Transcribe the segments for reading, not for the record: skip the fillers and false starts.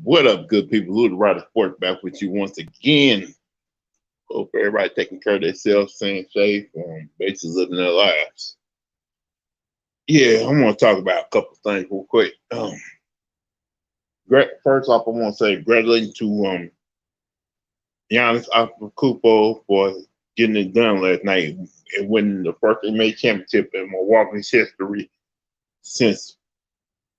What up, good people? Louthewritersports back with you once again. Hope everybody taking care of themselves, staying safe, and basically living their lives. Yeah, I'm gonna talk about a couple things real quick. First off, I want to say congratulations to Giannis Antetokounmpo for getting it done last night and winning the first NBA championship in Milwaukee's history since,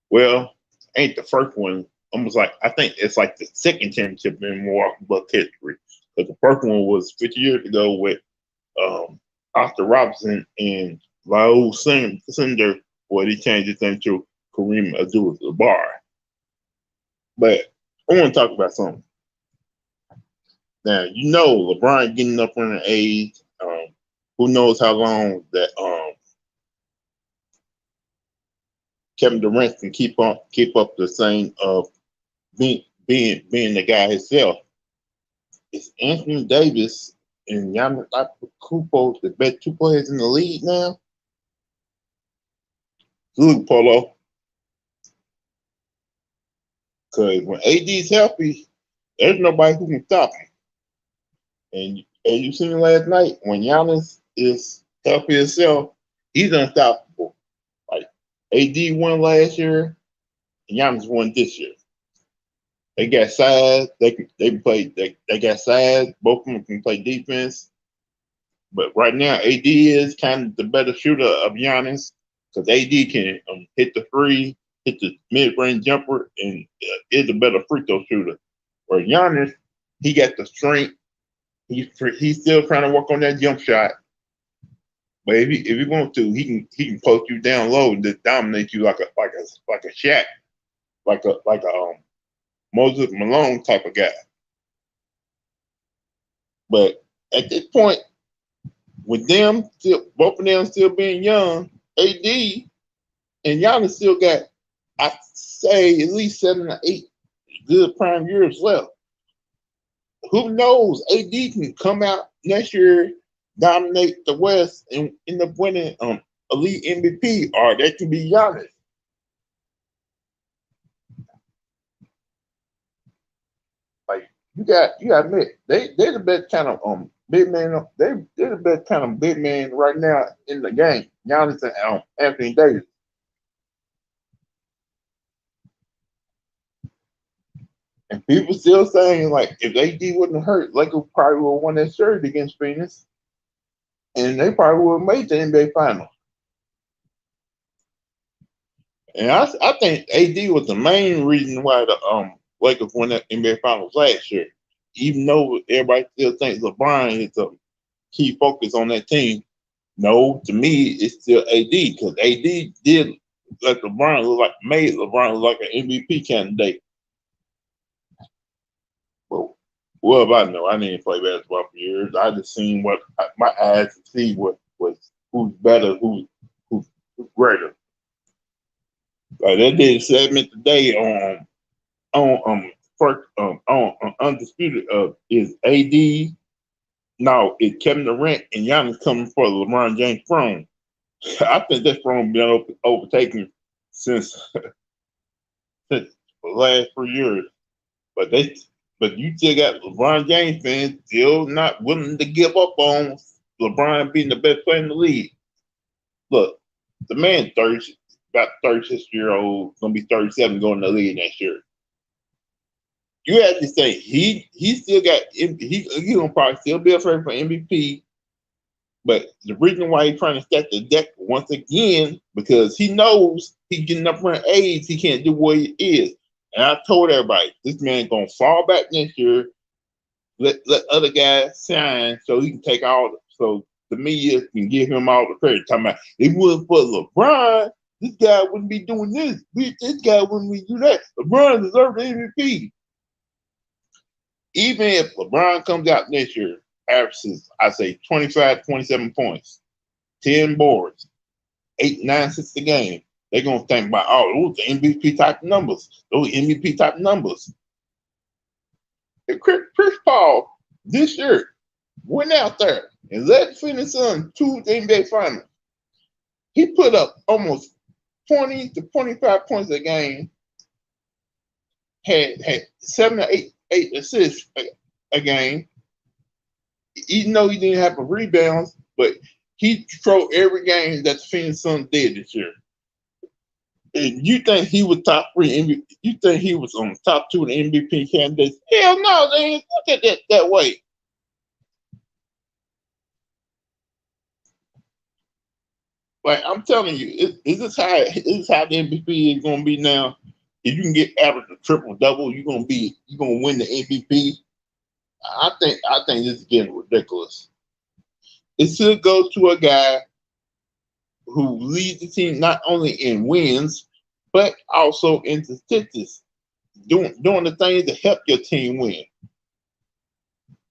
well, ain't the first one. Almost like I think it's like the second championship in Milwaukee Bucks history. But the first one was 50 years ago with Oscar Robertson and Raul Cinder, where they changed his name to Kareem Abdul-Jabbar. But I want to talk about something. Now, you know LeBron getting up on an age. Who knows how long that Kevin Durant can keep up the same being the guy himself. Is Anthony Davis and Gianna Antetokounmpo the best two players in the league now? Look, Polo. Because when AD's healthy, there's nobody who can stop him. And as you seen last night, when Giannis is healthy himself, he's unstoppable. Like AD won last year, and Giannis won this year. They got size. They got size. Both of them can play defense. But right now, AD is kind of the better shooter of Giannis because AD can hit the three, hit the mid-range jumper, and is a better free throw shooter. Where Giannis, he got the strength. He's still trying to work on that jump shot. But if he wants to, he can post you down low and just dominate you like a Shaq, like a Moses Malone type of guy. But at this point, with them both of them still being young, AD and Giannis still got, I say, at least 7 or 8 good prime years left. Who knows? AD can come out next year, dominate the West, and end up winning elite MVP, or that can be Giannis. Like you got to admit, they're the best kind of big man. They're the best kind of big man right now in the game. Giannis and Anthony Davis. And people still saying, like, if AD wouldn't hurt, Lakers probably would have won that series against Phoenix. And they probably would have made the NBA Finals. And I think AD was the main reason why the Lakers won that NBA Finals last year. Even though everybody still thinks LeBron is the key focus on that team, no, to me, it's still AD. Because AD did let made LeBron look like an MVP candidate. Well, if I know, I didn't play basketball for years. I just seen what my eyes could see was who's better, who's greater. Like they did a segment today on Undisputed is AD. No, it's Kevin Durant and Giannis coming for LeBron James throne. I think that throne been overtaken since the last 3 years. But you still got LeBron James fans still not willing to give up on LeBron being the best player in the league. Look, the man about 36-year-old, gonna be 37 going to the league next year. You have to say he still got he gonna probably still be afraid for MVP. But the reason why he's trying to stack the deck once again, because he knows he's getting up on age, he can't do what he is. And I told everybody, this man gonna fall back next year, let other guys shine so he can take so the media can give him all the credit. Talking about if it wasn't for LeBron, this guy wouldn't be doing this. This guy wouldn't be doing that. LeBron deserved the MVP. Even if LeBron comes out next year, averages, I say 25, 27 points, 10 boards, 8, 9 assists a game, they're going to think about, those are MVP type numbers. Those MVP type numbers. If Chris Paul this year went out there and led Phoenix Suns to the NBA Finals, he put up almost 20 to 25 points a game, had 7 or 8 assists a game, even though he didn't have a rebounds, but he controlled every game that the Phoenix Suns did this year. And you think he was top three MVP? You think he was on the top two of the MVP candidates? Hell no, they ain't look at that way. Like I'm telling you, this is how the MVP is gonna be now. If you can get average a triple double, you're gonna win the MVP. I think this is getting ridiculous. It should go to a guy who leads the team not only in wins, but also in statistics, doing the things to help your team win.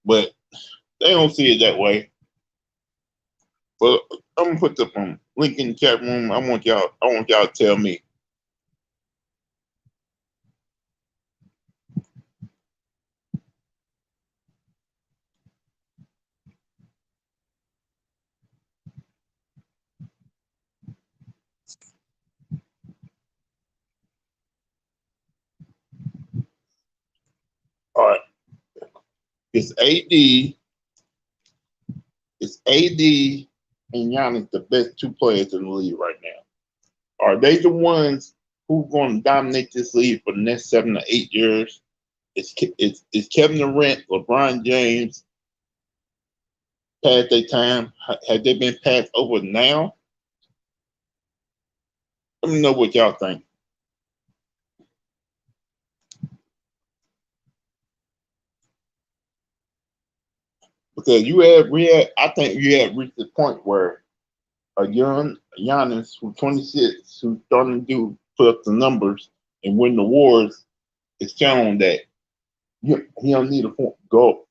But they don't see it that way. But I'm gonna put the link in the chat room. I want y'all to tell me. All right, it's AD. It's AD and Giannis the best two players in the league right now. Are they the ones who going to dominate this league for the next 7 to 8 years? It's Kevin Durant, LeBron James past their time? Have they been passed over now? Let me know what y'all think. Because I think you have reached the point where a young Giannis who's 26, who's starting to put up the numbers and win the awards, is shown that he don't need to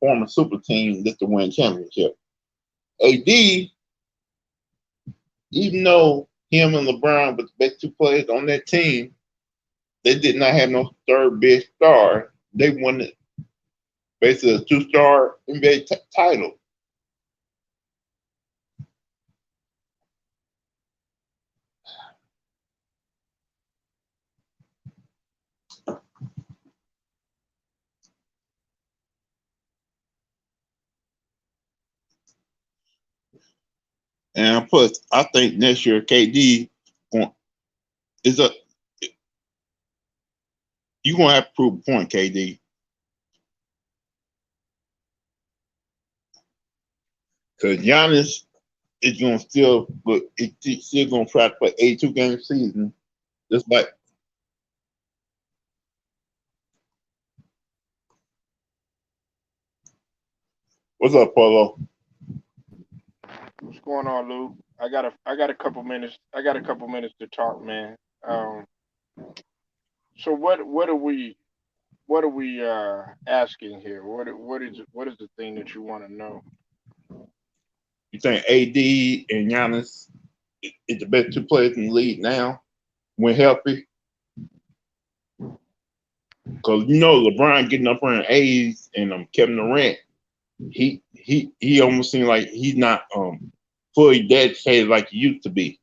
form a super team just to win championship. AD, even though him and LeBron were the best two players on that team, they did not have no third best star. They won basically a 2-star NBA title. And plus, I think next year KD is a you're gonna have to prove a point, KD. Because Giannis is gonna still, but it's still gonna try to play 82-game season. Just like, what's up, Polo? What's going on, Lou? I got a couple minutes. I got a couple minutes to talk, man. So what are we asking here? What is the thing that you want to know? You think AD and Giannis is the best two players in the league now when healthy? Because LeBron getting up there in age, and Kevin Durant, he almost seems like he's not fully dedicated like he used to be.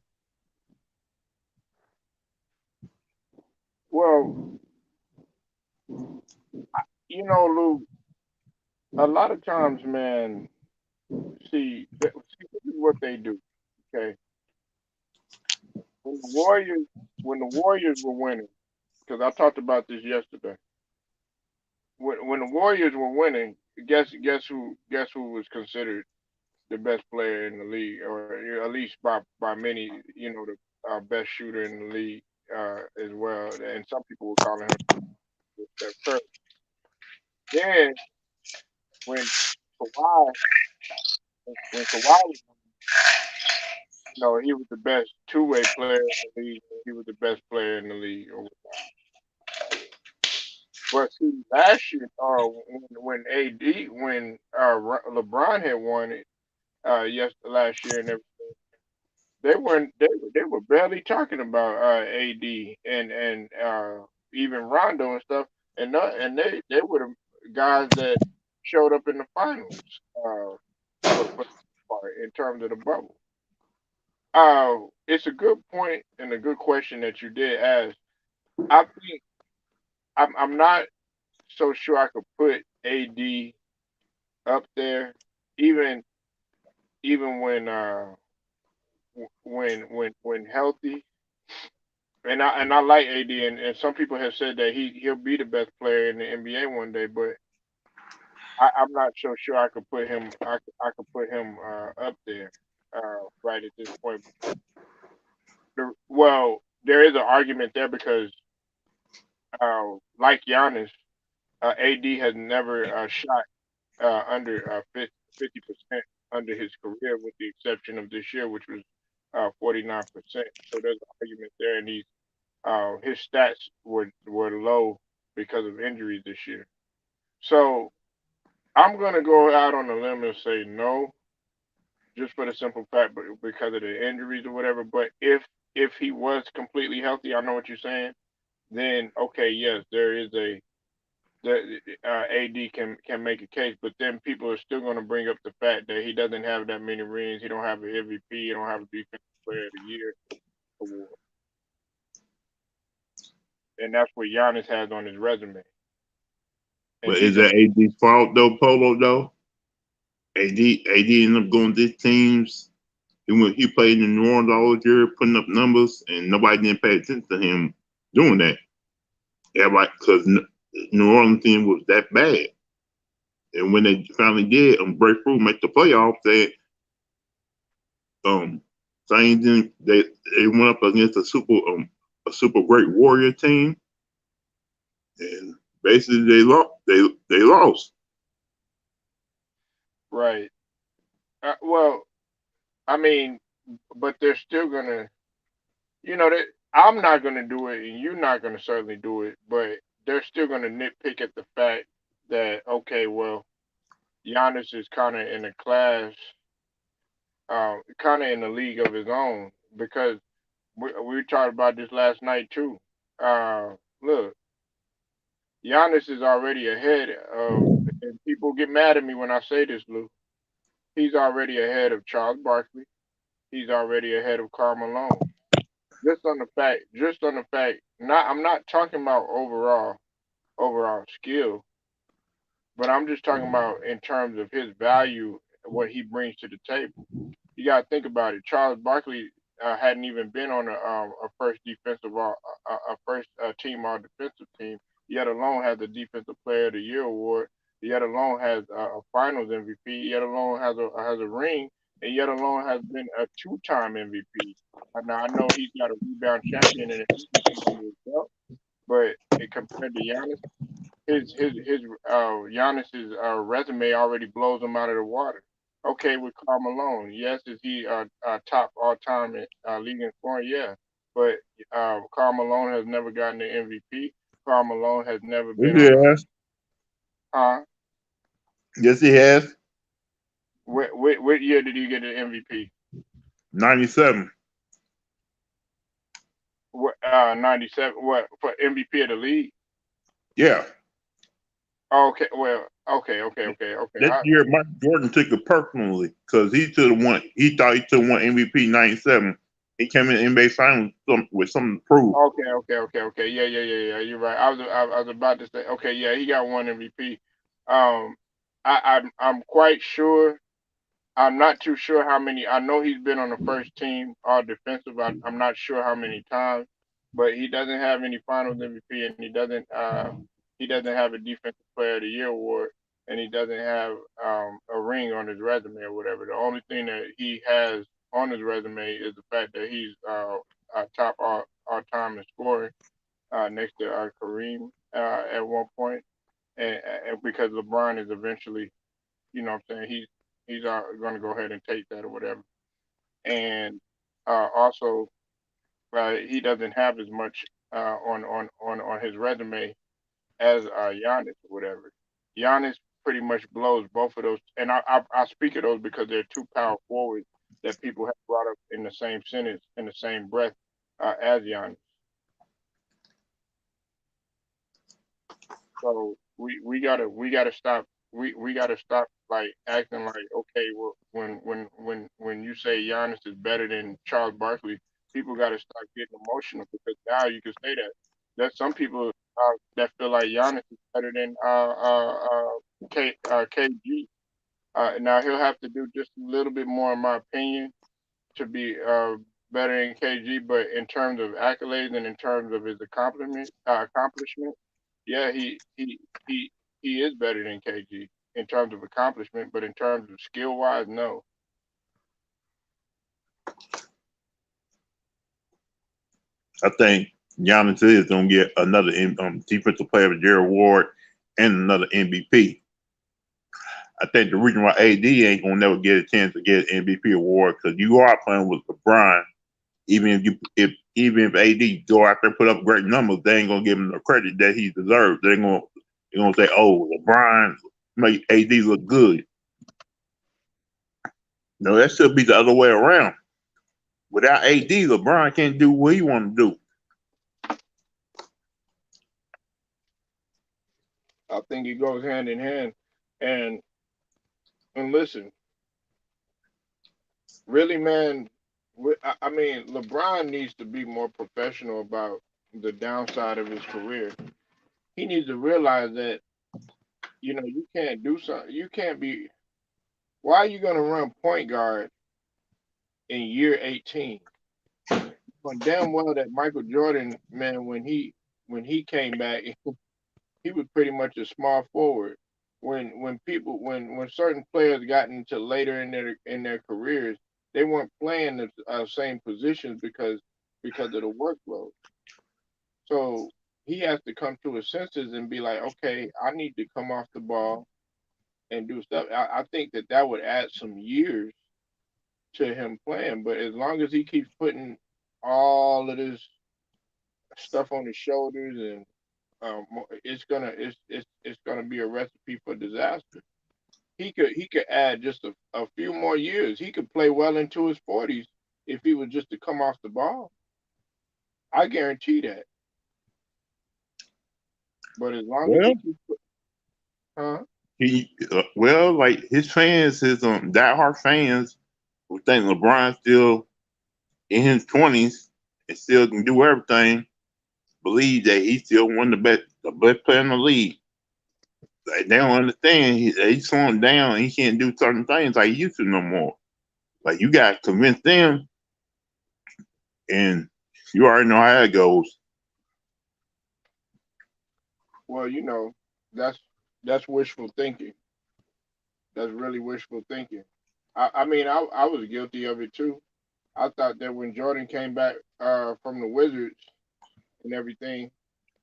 Well, Lou, a lot of times, man, see, this is what they do. Okay, when the Warriors when the Warriors were winning, because I talked about this yesterday. When the Warriors were winning, guess who was considered the best player in the league, or at least by many, the best shooter in the league as well. And some people were calling him Steph Curry. Then when Kawhi, when Kawhi was, he was the best two-way player in the league. He was the best player in the league. But see, last year, when AD, when LeBron had won it, last year, and they were barely talking about AD and even Rondo and stuff, and they were the guys that showed up in the finals uh, for the part in terms of the bubble. It's a good point and a good question that you did ask. I think I'm not. so sure I could put AD up there, even even when healthy. And I like AD, and some people have said that he'll be the best player in the NBA one day, but I'm not so sure I could put him I could put him up there right at this point. Well, there is an argument there because like Giannis, AD has never shot under 50% under his career, with the exception of this year, which was 49%. So there's an argument there, and his stats were low because of injuries this year. So I'm gonna go out on a limb and say no, just for the simple fact, but because of the injuries or whatever. But if he was completely healthy, I know what you're saying. Then okay, yes, there is a that AD can make a case, but then people are still going to bring up the fact that he doesn't have that many rings. He don't have an MVP. He don't have a Defensive Player of the Year award, and that's what Giannis has on his resume. And But he's is a that AD's fault though, Polo though? AD ended up going to these teams. He played in New Orleans all year, putting up numbers, and nobody didn't pay attention to him doing that. Everybody, because New Orleans team was that bad. And when they finally did break through, make the playoffs, um same thing. They went up against a super great Warrior team, and basically they lost. They lost. right. Well, I mean, but they're still gonna, that I'm not gonna do it, and you're not gonna certainly do it, but they're still gonna nitpick at the fact that okay, well, Giannis is kind of in a class, kind of in a league of his own because we talked about this last night too. Look, Giannis is already ahead of, and people get mad at me when I say this, Lou. He's already ahead of Charles Barkley. He's already ahead of Karl Malone. Just on the fact. Not, I'm not talking about overall skill, but I'm just talking about in terms of his value, what he brings to the table. You got to think about it. Charles Barkley hadn't even been on a first a first team all defensive team. Yet alone has a defensive player of the year award. Yet alone has a Finals MVP. Yet alone has a ring, and yet alone has been a two-time MVP. Now I know he's got a rebound champion and an MVP under his belt, but compared to Giannis, Giannis's resume already blows him out of the water. Okay, with Karl Malone, yes, is he top all time in league in scoring? Yeah, but Karl Malone has never gotten an MVP. Karl Malone has never Yes, been he on a has. uh, Yes, he has. what year did he get an MVP? 97. 97. What for MVP of the league? Yeah. Okay, well, okay. That year, Mike Jordan took it personally because he should have won. He thought he should have won MVP '97. He came in the NBA Finals with something to prove. Okay. Yeah. You're right. I was about to say. Okay, yeah, he got one MVP. Um, I'm quite sure. I'm not too sure how many. I know he's been on the first team all defensive. I'm not sure how many times, but he doesn't have any Finals MVP, and he doesn't have a Defensive Player of the Year award, and he doesn't have a ring on his resume or whatever. The only thing that he has on his resume is the fact that he's top all time in scoring, next to Kareem at one point, and because LeBron is eventually, what I'm saying, he's going to go ahead and take that or whatever. And also, he doesn't have as much on his resume as Giannis or whatever. Giannis pretty much blows both of those, and I speak of those because they're two power forwards that people have brought up in the same sentence, in the same breath, as Giannis. So we gotta stop, we gotta stop like acting like, okay, well, when you say Giannis is better than Charles Barkley, people gotta start getting emotional because now you can say that. That some people that feel like Giannis is better than KG. Now he'll have to do just a little bit more, in my opinion, to be better than KG. But in terms of accolades and in terms of his accomplishment, yeah, he he is better than KG in terms of accomplishment. But in terms of skill wise, no. I think Giannis is going to get another Defensive Player of the Year award and another MVP. I think the reason why AD ain't going to never get a chance to get an MVP award because you are playing with LeBron. Even if AD go out there and put up great numbers, they ain't going to give him the credit that he deserves. They're going to say, "Oh, LeBron make AD look good." No, that should be the other way around. Without AD, LeBron can't do what he want to do. I think it goes hand in hand. And and listen, really, man, I mean, LeBron needs to be more professional about the downside of his career. He needs to realize that you can't do something. You can't be. Why are you gonna run point guard in year 18? But damn well that Michael Jordan, man, when he came back, he was pretty much a small forward. When certain players got into later in their careers, they weren't playing the same positions because of the workload. So he has to come to his senses and be like, okay, I need to come off the ball and do stuff. I think that would add some years to him playing. But as long as he keeps putting all of this stuff on his shoulders and it's gonna be a recipe for disaster. He could add just a few more years. He could play well into his 40s if he was just to come off the ball. I guarantee that. But as long as Well, he keeps, huh? like his fans, his diehard fans, who think LeBron still in his 20s and still can do everything, believe that he's still one of the best player in the league. Like, they don't understand. He's slowing down. He can't do certain things like he used to no more. Like you got to convince them, and you already know how it goes. Well, that's wishful thinking. That's really wishful thinking. I mean, I was guilty of it too. I thought that when Jordan came back from the Wizards and everything,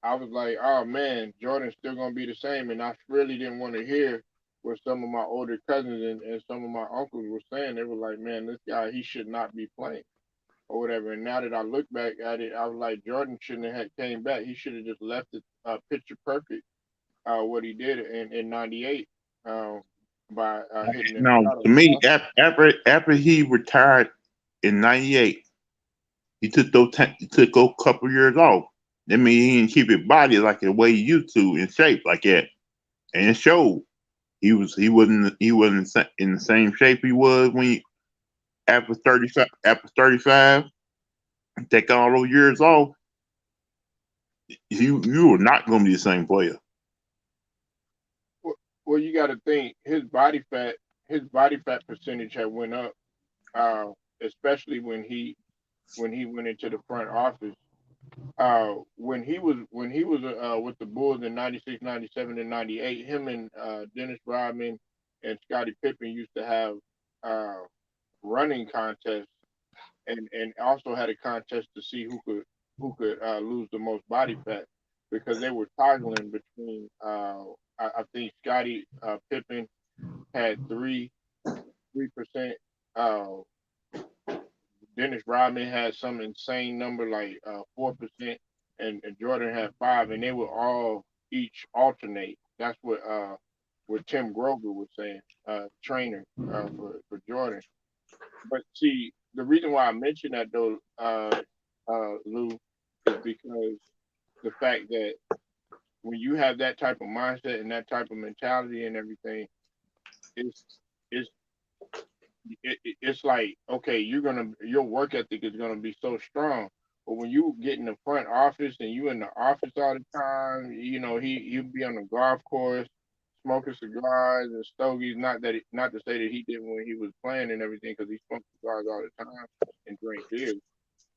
I was like, oh man, Jordan's still gonna be the same. And I really didn't want to hear what some of my older cousins and some of my uncles were saying. They were like, man, this guy, he should not be playing or whatever. And now that I look back at it, I was like, Jordan shouldn't have came back. He should have just left it picture perfect what he did in '98 um, by hitting the Now, shot to on me, top. after he retired in '98, he took a couple years off. That means he didn't keep his body like the way he used to in shape like that, and it showed. He wasn't in the same shape he was when he after 35. Take all those years off, you were not going to be the same player. Well, well, you got to think his body fat percentage had went up, uh, especially when he went into the front office. When he was with the Bulls in '96, '97, and '98, him and Dennis Rodman and Scottie Pippen used to have uh, running contests and also had a contest to see who could lose the most body fat because they were toggling between. I think Scottie Pippen had 3%. Uh, Dennis Rodman had some insane number like 4%, and Jordan had 5, and they would all each alternate. That's what Tim Grover was saying, trainer for Jordan. But see, the reason why I mention that though, Lou, is because the fact that when you have that type of mindset and that type of mentality and everything, it's it's it's like okay, your work ethic is gonna be so strong. But when you get in the front office and you in the office all the time, he'd be on the golf course smoking cigars and stogies. Not to say that he didn't when he was playing and everything, because he smoked cigars all the time and drank beer.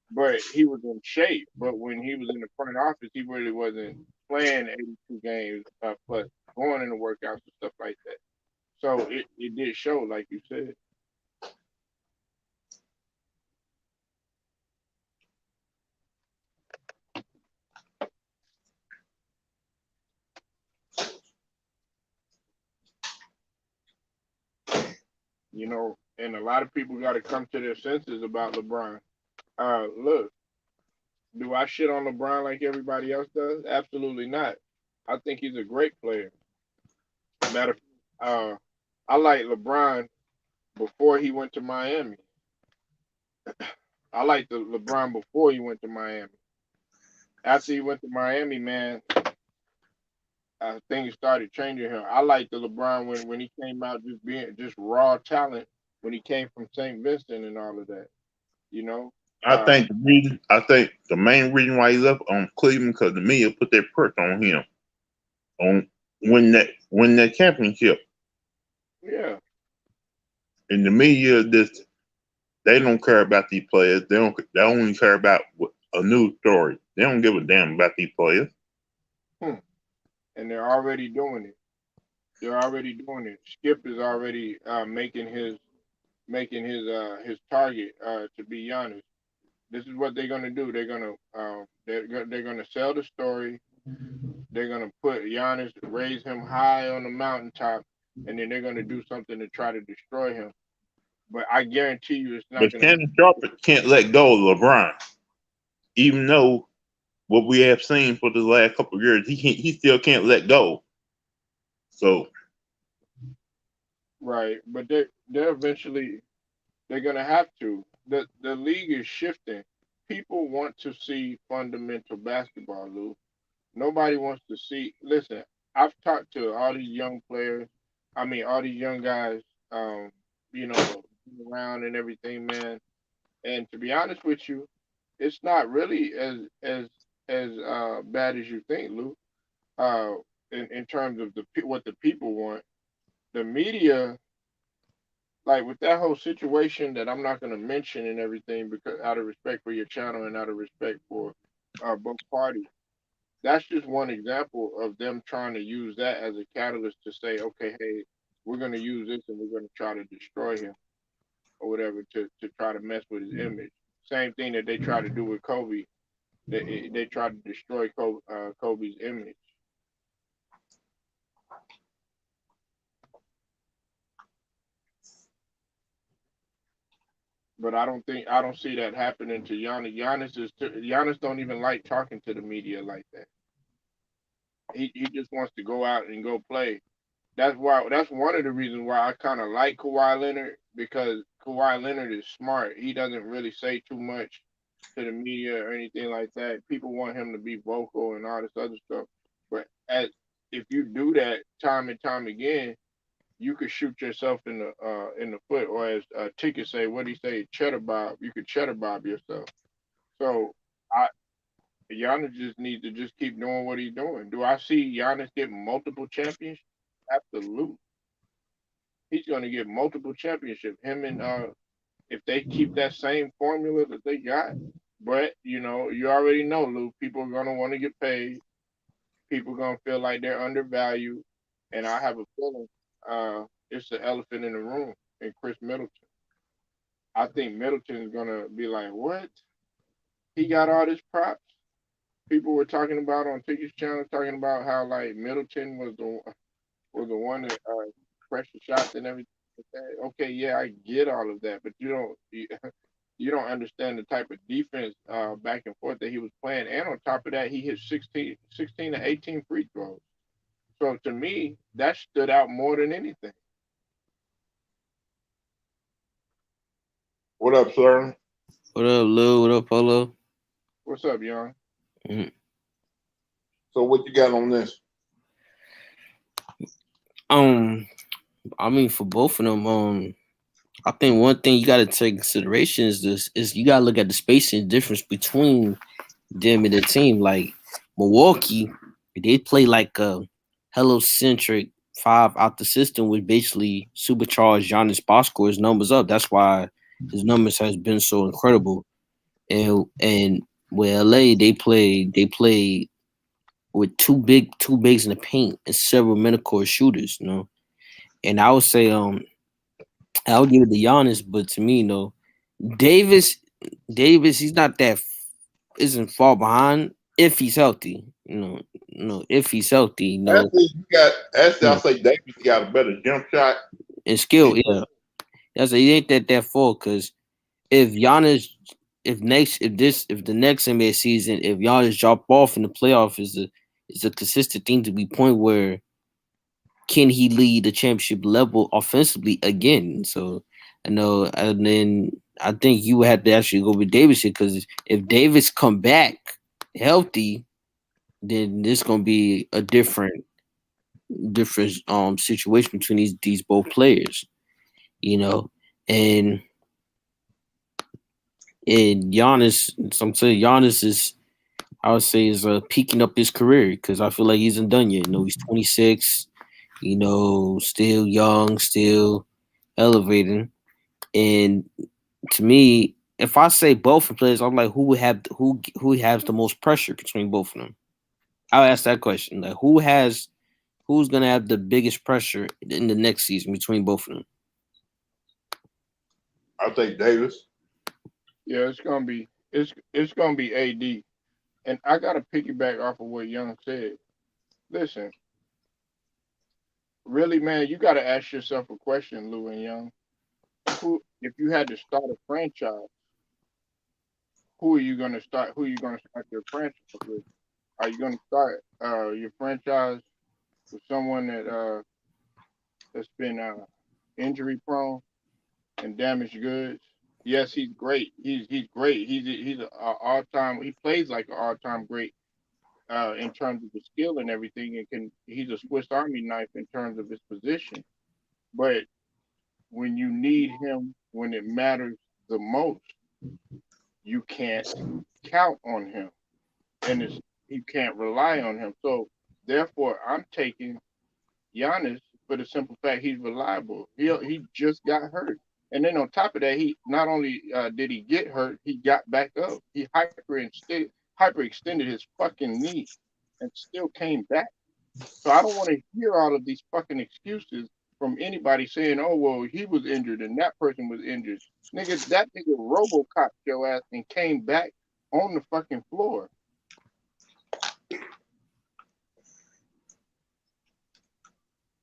But he was in shape. But when he was in the front office, he really wasn't playing 82 games plus going into workouts and stuff like that. So it did show, like you said. And a lot of people got to come to their senses about LeBron. Look, do I shit on LeBron like everybody else does? Absolutely not. I think he's a great player. Matter of fact, I like LeBron before he went to Miami. I like the LeBron before he went to Miami. After he went to Miami, man, things started changing here. I like the LeBron when he came out just being just raw talent when he came from St. Vincent and all of that. You know, I think the main reason why he left on Cleveland because the media put their pressure on him on win that championship. Yeah. And the media just they don't care about these players. They only care about a news story. They don't give a damn about these players. And they're already doing it. They're already doing it. Skip is already making his target to be Giannis. This is what they're gonna do. They're gonna sell the story. They're gonna put Giannis, raise him high on the mountaintop, and then they're gonna do something to try to destroy him. But I guarantee you, it's not But gonna. Shannon Sharp can't let go of LeBron, even though what we have seen for the last couple of years, he still can't let go. So Right, but they're eventually they're gonna have to. The league is shifting. People want to see fundamental basketball, Lou. Nobody wants to see. Listen, I've talked to all these young players. I mean, all these young guys. You know, around and everything, man. And to be honest with you, it's not really as bad as you think, Lou. Uh, in terms of what the people want, the media, like with that whole situation that I'm not going to mention and everything because out of respect for your channel and out of respect for both parties. That's just one example of them trying to use that as a catalyst to say, okay, hey, we're going to use this and we're going to try to destroy him or whatever to try to mess with his image. Same thing that they try to do with Kobe. They try to destroy Kobe's image. But I don't see that happening to Giannis. Giannis don't even like talking to the media like that. He just wants to go out and go play. That's one of the reasons why I kind of like Kawhi Leonard because Kawhi Leonard is smart. He doesn't really say too much to the media or anything like that. People want him to be vocal and all this other stuff. But if you do that time and time again, you could shoot yourself in the foot, or as Ticket say, what do you say, cheddar bob? You could cheddar bob yourself. So I Giannis just needs to just keep doing what he's doing. Do I see Giannis get multiple championships? Absolutely. He's going to get multiple championships. Him and if they keep that same formula that they got. But you already know, Lou. People are going to want to get paid. People are going to feel like they're undervalued, and I have a feeling it's the elephant in the room in Chris Middleton. I think Middleton is going to be like, what? He got all this props. People were talking about on Ticket's channel, talking about how like Middleton was the one that pressure shots and everything like that. Okay, yeah, I get all of that, but you don't understand the type of defense back and forth that he was playing. And on top of that, he hit 16 to 18 free throws. So to me, that stood out more than anything. what up, sir? What up, Lou? What up, Polo? What's up, Jan? Mm-hmm. So what you got on this? I mean, for both of them, I think one thing you got to take consideration is you got to look at the spacing difference between them and the team. Like Milwaukee, they play like a heliocentric five out the system, which basically supercharged Giannis Bosco's numbers up. That's why his numbers has been so incredible. And with LA, they play with two bigs in the paint and several midcourt shooters. And I would say I would give it to Giannis, but to me, Davis Davis, he's not that isn't far behind if he's healthy. If he's healthy, Actually, yeah, I'll say Davis got a better jump shot. and skill, yeah. That's he ain't that far because if Giannis, if the next NBA season, if Giannis drop off in the playoff is a consistent thing to be point where can he lead the championship level offensively again? So I know, and then I think you would have to actually go with Davis here because if Davis come back healthy, then this gonna be a different situation between these both players, you know, and Giannis, some say Giannis is I would say is peaking up his career because I feel like he isn't done yet. He's 26, still young, still elevating. And to me, if I say both of players, I'm like, who has the most pressure between both of them? I'll ask that question. Like, who's gonna have the biggest pressure in the next season between both of them? I'll take Davis. Yeah, it's gonna be AD. And I gotta piggyback off of what Young said. Listen, really, man, you gotta ask yourself a question, Lou and Young. Who, if you had to start a franchise, who are you gonna start? Who are you gonna start your franchise with? Are you gonna start your franchise with someone that's been injury prone and damaged goods? Yes, he's great. He's great. He's an all time. He plays like an all time great in terms of the skill and everything. He's a Swiss Army knife in terms of his position. But when you need him, when it matters the most, you can't count on him, and you can't rely on him. So therefore, I'm taking Giannis for the simple fact he's reliable. He just got hurt, and then on top of that, he not only did he get hurt, he got back up. He hyperextended his fucking knee, and still came back. So I don't want to hear all of these fucking excuses from anybody saying, "Oh well, he was injured and that person was injured." Nigga, that nigga RoboCop your ass and came back on the fucking floor.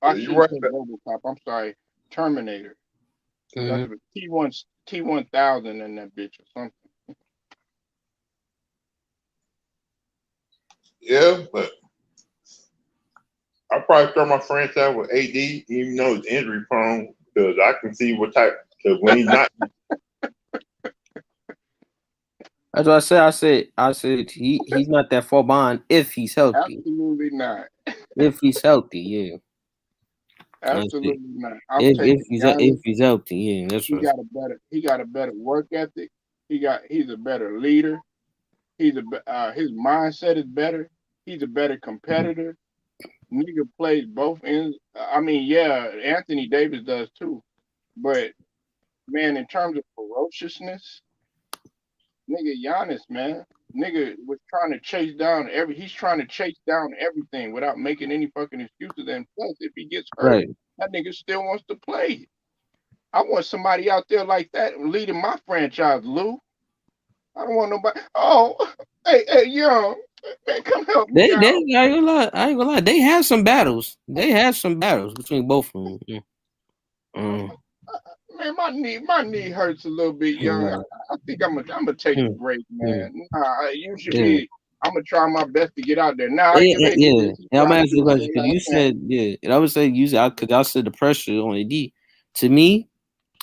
I You're shouldn't right. say RoboCop. I'm sorry, Terminator. That's Mm-hmm. a T1000 in that bitch or something. Yeah, but I'll probably start my franchise with AD, even though it's injury prone, because I can see what type. Because when he's not, That's what I said. I said he's not that far behind if he's healthy. Absolutely not. If he's healthy, yeah. I see. Absolutely not. I'm If taking if Giannis. he's healthy, yeah, that's He what I got a better. He got a better work ethic. He's a better leader. His mindset is better. He's a better competitor. Nigga plays both ends. I mean, yeah, Anthony Davis does too. But man, in terms of ferociousness, nigga, Giannis, man, nigga was trying to chase down every. He's trying to chase down everything without making any fucking excuses. And plus, if he gets hurt, right. that nigga still wants to play. I want somebody out there like that leading my franchise, Lou. I don't want nobody. Oh, hey, young man, come help me They out. I ain't gonna lie. They have some battles. They have some battles between both of them. Yeah. I'm, Um, man, my knee hurts a little bit, young. yeah. I think I'm gonna take a Hmm, break, hmm, man. Nah, you should yeah. be. I'm gonna try my best to get out there. Now I Yeah, give AD yeah. this. He's And I'm trying to asking do you a question everything because I you can. said yeah, and I would say because I said the pressure on AD. To me,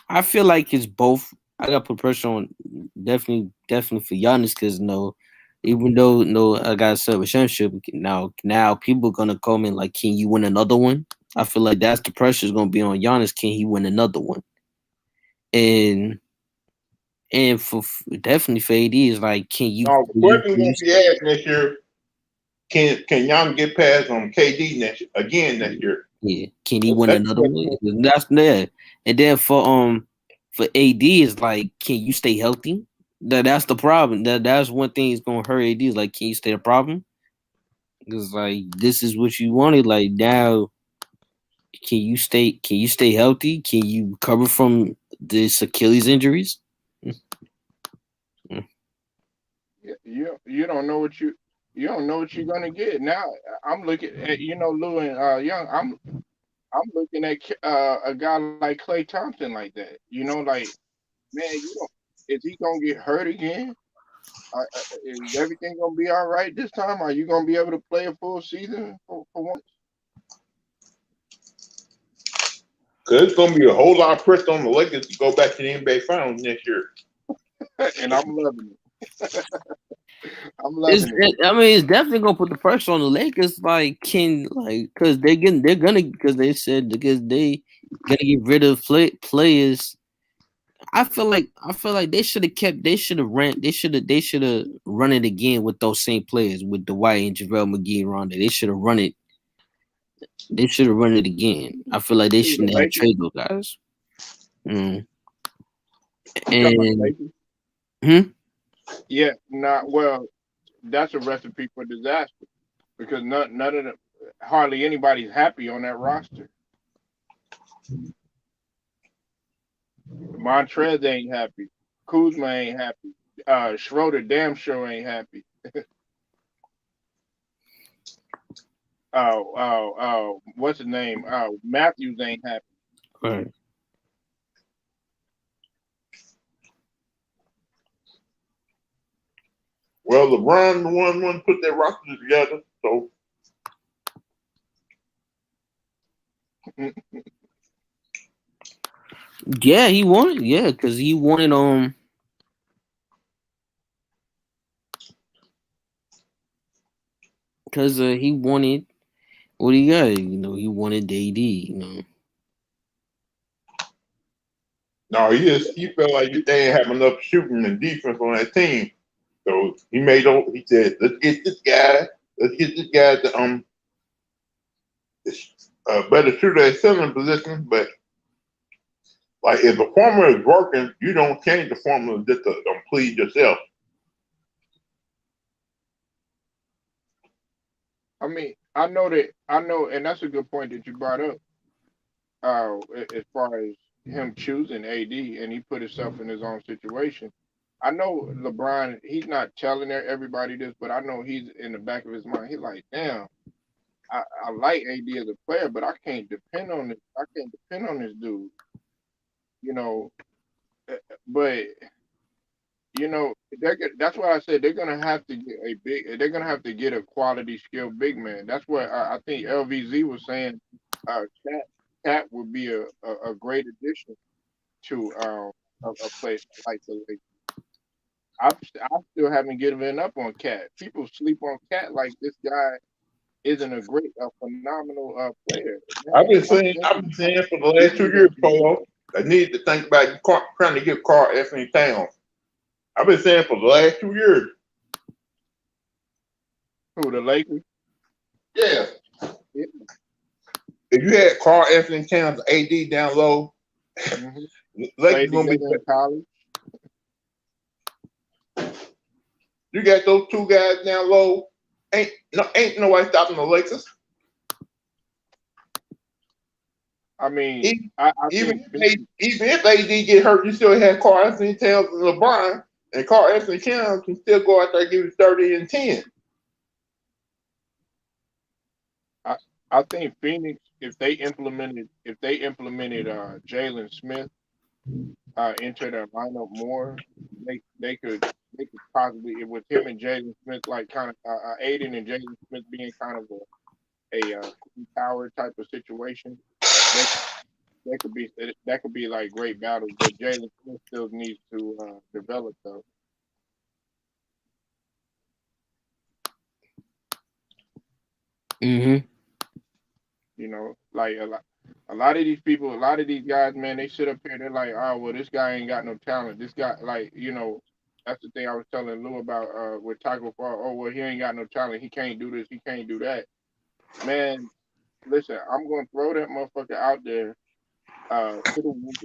I feel like it's both. I got to put pressure on definitely for Giannis because even though I got a serve a championship now people gonna come in like, can you win another one? I feel like that's the pressure is gonna be on Giannis. Can he win another one? and for definitely for AD is like, can you? Now the question gonna be asked next year: Can Gianna get past on KD next year? Yeah, can he win That's another the one? question. That's there. And then for AD is like, can you stay healthy? That's the problem. That's one thing is gonna hurt AD is like, can you stay a problem? Because like this is what you wanted. Like now, can you stay? Can you stay healthy? Can you recover from this Achilles injuries? You don't know what you don't know what you're gonna get. Now I'm looking at Lou and Young. I'm looking at a guy like Klay Thompson like that. Like, man, you don't. Is he gonna get hurt again? Is everything gonna be all right this time? Are you gonna be able to play a full season for once? Cause it's gonna be a whole lot of pressure on the Lakers to go back to the NBA Finals next year. And I'm loving it. I'm loving it. I mean, it's definitely gonna put the pressure on the Lakers. Like, because because they said because they gonna get rid of players. I feel like they should have run it again with those same players with Dwight and JaVale McGee and Ronda. They should have run it. They should have run it again. I feel like they Who, the shouldn't have Lakers? traded those guys. Mm. You talking about the And Lakers? hmm? Yeah, not well. That's a recipe for disaster because none of them, hardly anybody's happy on that roster. Montrez ain't happy. Kuzma ain't happy. Schroeder damn sure ain't happy. What's his name? Matthews ain't happy. Right. Well, LeBron the one put that roster together, so Yeah, he wanted. Yeah, because he wanted because he wanted what he got. He wanted AD. no, he felt like they didn't have enough shooting and defense on that team. So he said, let's get this guy. Let's get this guy to better shooter at center position. But like if the formula is working, you don't change the formula just to please yourself. I mean, I know, and that's a good point that you brought up. As far as him choosing AD, and he put himself in his own situation. I know LeBron. He's not telling everybody this, but I know he's in the back of his mind. He's like, damn. I like AD as a player, but I can't depend on this. I can't depend on this dude. You know, but that's why I said they're gonna have to get a big. They're gonna have to get a quality skilled big man. That's what I think LVZ was saying. Cat would be a great addition to a place like the Lakers. I still haven't given up on Cat. People sleep on Cat like this guy isn't a phenomenal player. I've Man, been I'm saying thinking for the this last 2 years, is a Polo, I need to think about trying to get Carl Anthony Towns. I've been saying for the last 2 years. who the Lakers. Yeah. Yeah. If you had Carl Anthony Towns AD down low, Mm-hmm. Lakers Played gonna be. together in college. You got those two guys down low. Ain't nobody stopping the Lakers. I mean, Even, I even think if AD get hurt, you still have Carl Anthony Towns and LeBron, and Carl Anthony Towns can still go out there and give you 30 and 10. I think Phoenix, if they implemented Jalen Smith into their lineup more, they could possibly with him and Jalen Smith like kind of Aiden and Jalen Smith being kind of a power type of situation. They that could be like great battles, but Jalen Smith still needs to develop though. Mm-hmm. Like A lot of these people, a lot of these guys, man, they sit up here. They're like, oh, well, this guy ain't got no talent. This guy, like, that's the thing I was telling Lou about with Taco Fall. Oh, well, he ain't got no talent. He can't do this. He can't do that. Man, listen, I'm gonna throw that motherfucker out there to the wolves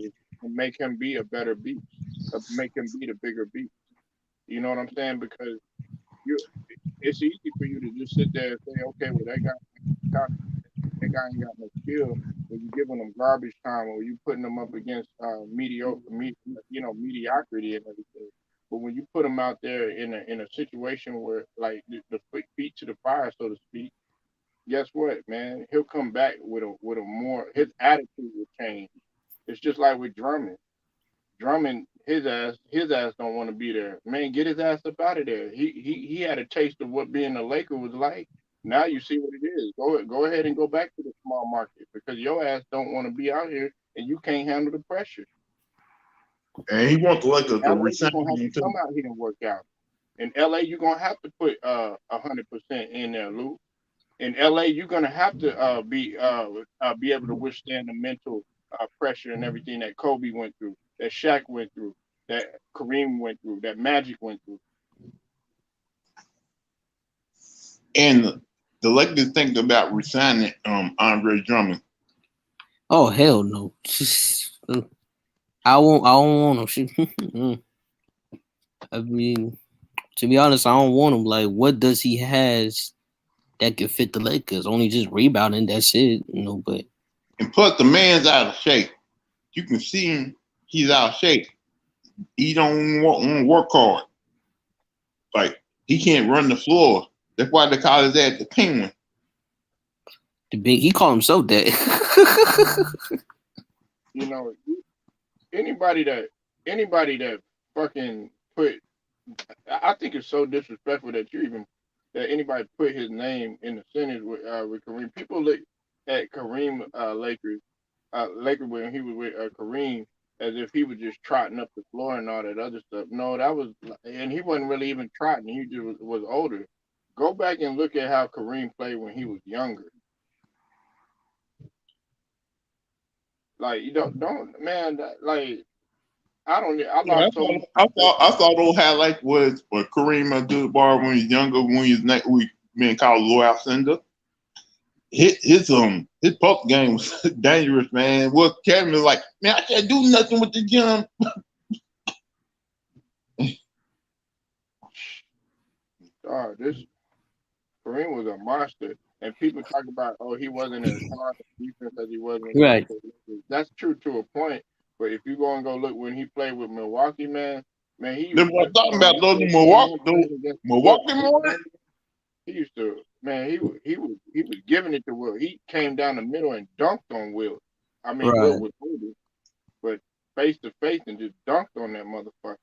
and make him be a better beast. Make him be the bigger beast. You know what I'm saying? Because you, it's easy for you to just sit there and say, okay, well, that guy ain't got no skill. When you giving them garbage time, or you putting them up against mediocrity and everything. But when you put him out there in a situation where like the feet to the fire, so to speak, guess what, man? He'll come back with a more his attitude will change. It's just like with Drummond. Drummond, his ass don't want to be there. Man, get his ass up out of there. He had a taste of what being a Laker was like. Now you see what it is. Go ahead and go back to the small market because your ass don't want to be out here and you can't handle the pressure. And he wants the Lakers to LA, you're resign gonna have him to come too. out here and work out. In LA, you're gonna have to put 100% in there, Lou. In LA, you're gonna have to be able to withstand the mental pressure and everything that Kobe went through, that Shaq went through, that Kareem went through, that Magic went through. And the Lakers think about resigning Andre Drummond. Oh hell no. I won't. I don't want him. I mean, to be honest, I don't want him. Like, what does he has that can fit the Lakers? Only just rebounding. That's it. But And plus, the man's out of shape. You can see him; he's out of shape. He don't want to work hard. Like he can't run the floor. That's why they call his ass the Penguin. he called himself that. You know, anybody that fucking put, I think it's so disrespectful that anybody put his name in the sentence with Kareem. People look at Kareem Lakers when he was with Kareem as if he was just trotting up the floor and all that other stuff. No, and he wasn't really even trotting. He just was older. Go back and look at how Kareem played when he was younger. Like you don't man like I don't I Yeah, lost so much I respect. thought those highlights was for Kareem Abdul-Jabbar when he was younger, when he was we being called low outcenter. His post game was dangerous, man. What Kevin was like, man, I can't do nothing with the gym. This Kareem was a monster. And people talk about, oh, he wasn't as hard on defense as he was when he was Right. with the Lakers. That's true to a point. But if you go and go look when he played with Milwaukee, man, he Then used what to, I'm talking man, about you those should have seen him Milwaukee, playing against the Wilt Milwaukee morning. Chamberlain. He used to, man, he was giving it to Wilt. He came down the middle and dunked on Wilt. I mean, Wilt Right. was older, but face to face and just dunked on that motherfucker.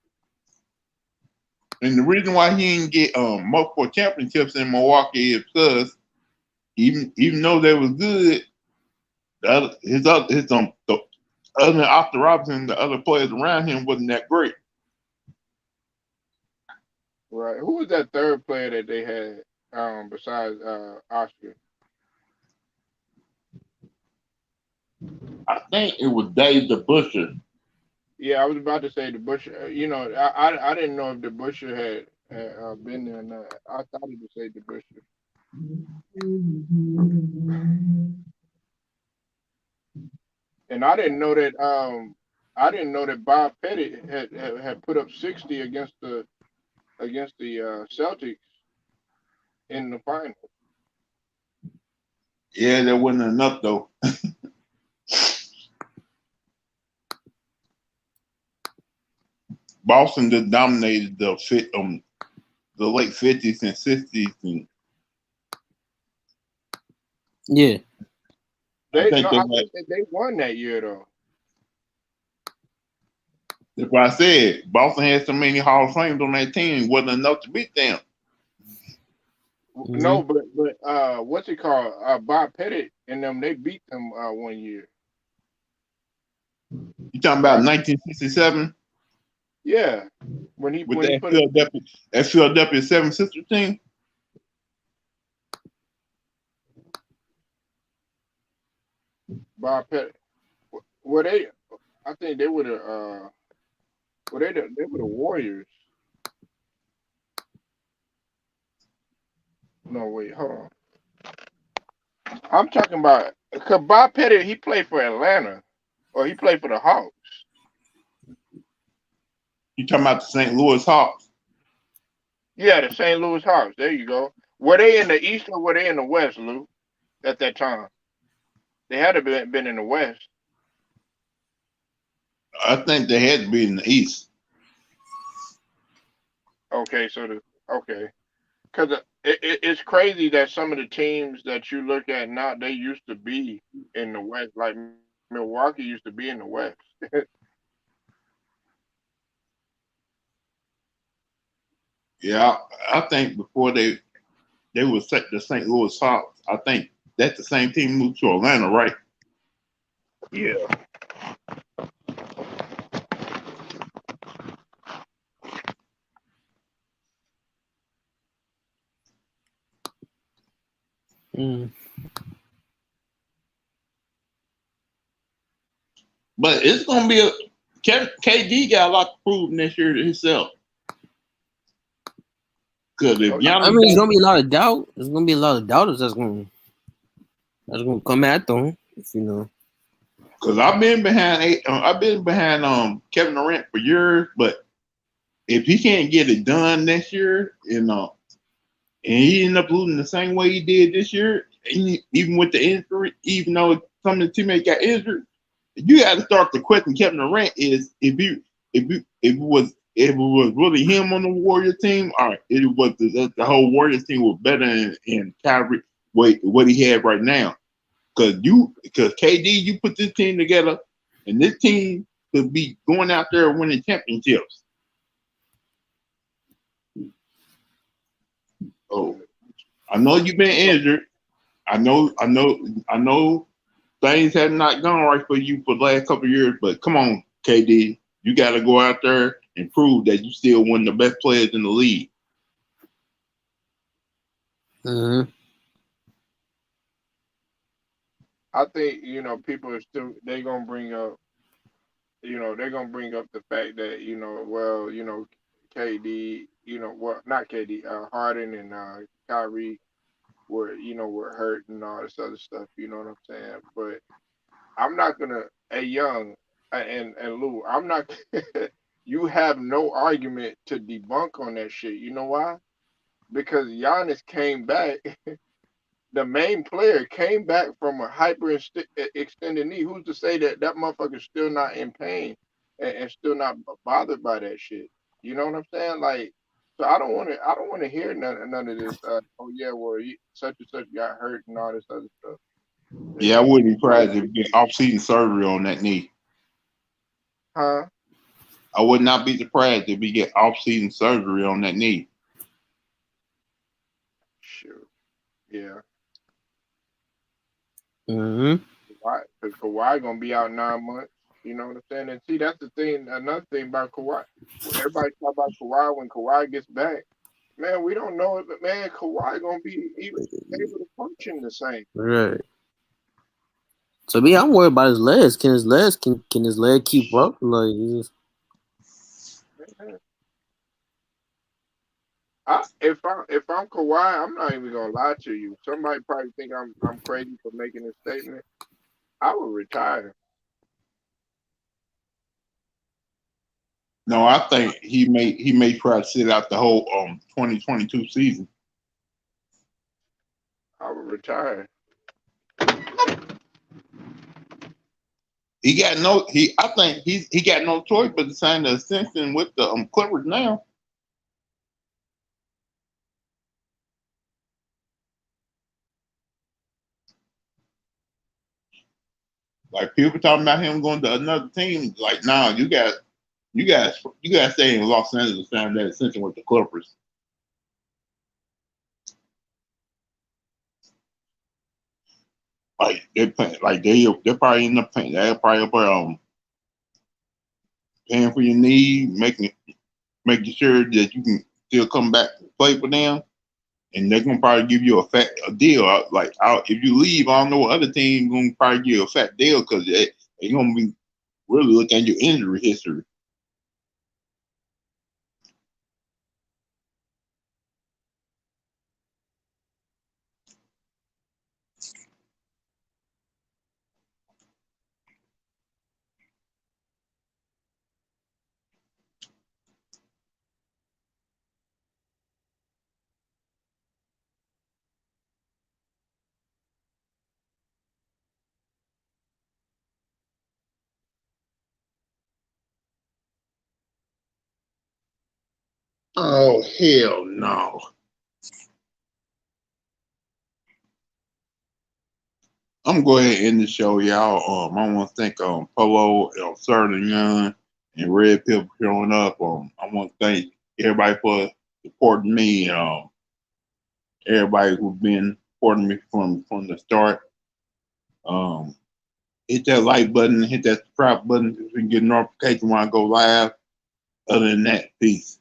And the reason why he didn't get multiple championships in Milwaukee is because even though they was good, the other than Oscar Robertson, the other players around him wasn't that great. Right. Who was that third player that they had besides Oscar? I think it was Dave the Butcher. Yeah, I was about to say the Busher. I didn't know if the Busher had been there or not. I thought he would say the Busher. And I didn't know that Bob Pettit had put up 60 against the Celtics in the final. Yeah, that wasn't enough though. Boston just dominated the late 50s and 60s, and Yeah. I think I think that they won that year though. that's what I said. Boston had so many Hall of Fames on that team, it wasn't enough to beat them. No, but what's it called? Bob Pettit and them they beat them 1 year. You talking about 1967 Yeah, when he with when he that put it. Philadelphia Seven Sister team? Bob Pettit. Were they? I think they were the. They were the Warriors. No, wait, hold on. I'm talking about because Bob Pettit. He played for Atlanta, or he played for the Hawks. You talking about the St. Louis Hawks? Yeah, the St. Louis Hawks. There you go. Were they in the East or were they in the West, Lou? At that time, they had to been in the West. I think they had to be in the East. Okay, okay, because it's crazy that some of the teams that you look at now they used to be in the West. Like Milwaukee used to be in the West. Yeah, I think before they were set the St. Louis Hawks. I think that's the same team moved to Atlanta, right? Yeah. Mm. But it's gonna be a KD got a lot to prove next year to himself. Because if I Gianna mean, it's don't, gonna be a lot of doubt. There's gonna be a lot of doubters that's gonna come after him. You know. because I've been behind Kevin Durant for years, but if he can't get it done next year, and he ended up losing the same way he did this year, even with the injury, even though some of the teammates got injured, you got to start to question Kevin Durant is if it was really him on the Warriors team, all right, it was the whole Warriors team was better in Kyrie what he had right now. Because KD, you put this team together, and this team could be going out there winning championships. Oh, I know you've been injured. I know things have not gone right for you for the last couple of years, but come on, KD, you got to go out there and prove that you still one of the best players in the league. Mm-hmm. I think people are still they're gonna bring up the fact that KD not KD Harden and Kyrie were hurt and all this other stuff. You know what I'm saying? But I'm not gonna Young and Lou. I'm not. You have no argument to debunk on that shit. You know why? Because Giannis came back. The main player came back from a extended knee. Who's to say that motherfucker's still not in pain and still not bothered by that shit? You know what I'm saying? Like, so I don't want to hear none of this. Oh yeah, well, such and such got hurt and all this other stuff. Yeah, I wouldn't be surprised if you get off-season surgery on that knee. Huh? I would not be surprised if we get off-season surgery on that knee. Sure. Yeah. Mm-hmm. Because Kawhi gonna be out 9 months. You know what I'm saying? And see, that's the thing. Another thing about Kawhi, everybody talk about Kawhi when Kawhi gets back. Man, we don't know it, but man, Kawhi gonna be even able to function the same. Right. So me, I'm worried about his legs. Can his leg keep up? Like, If I'm Kawhi, I'm not even gonna lie to you. Somebody probably think I'm crazy for making this statement. I would retire. No, I think he may try to sit out the whole 2022 season. I would retire. I think he got no choice but to sign the extension with the Clippers now. Like people talking about him going to another team. Like, nah, you got to stay in Los Angeles, sign that extension with the Clippers. Like they're probably end up paying. They're probably paying for your need, making sure that you can still come back and play for them. and they're gonna probably give you a deal. If you leave, I don't know what other team gonna probably give you a fat deal because they're gonna be really looking at your injury history. Oh hell no! I'm gonna go ahead and end the show, y'all. I want to thank Polo, Sir and Young, and Red Pill for showing up. I want to thank everybody for supporting me. Everybody who's been supporting me from the start. Um, hit that like button, hit that subscribe button so you can get a notification when I go live. Other than that, peace.